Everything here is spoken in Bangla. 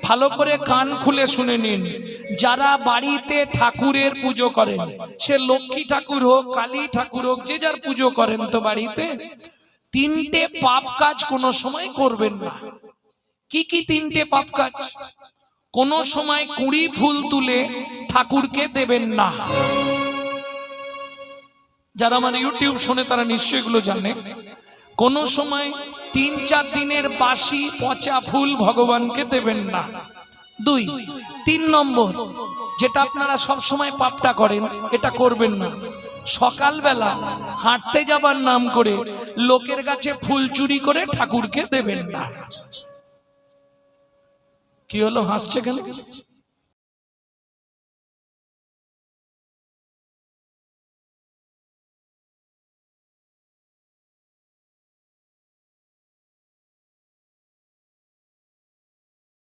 ভালো করে কান খুলে শুনে নিন। যারা বাড়িতে ঠাকুরের পুজো করেন, সে লক্ষ্মী ঠাকুর হোক, কালী ঠাকুর হোক, যে যার পুজো করেন, তো বাড়িতে তিনটে পাপ কাজ কোনো সময় করবেন না। কি কি তিনটে পাপ কাজ? কোন সময় কুড়ি ফুল তুলে ঠাকুরকে দেবেন না। যারা আমার ইউটিউব শুনে তারা নিশ্চয়ই এগুলো জানে। কোন সময় ৩-৪ দিনের বাসি পচা ফুল ভগবানকে দেবেন না। ২, ৩ নম্বর, যেটা আপনারা সব সময় পাপটা করেন, এটা করবেন না। সকালবেলা হাঁটতে যাবার নাম করে লোকের কাছে ফুল চুরি করে ঠাকুরকে দেবেন না। কি হলো, হাসছে কেন?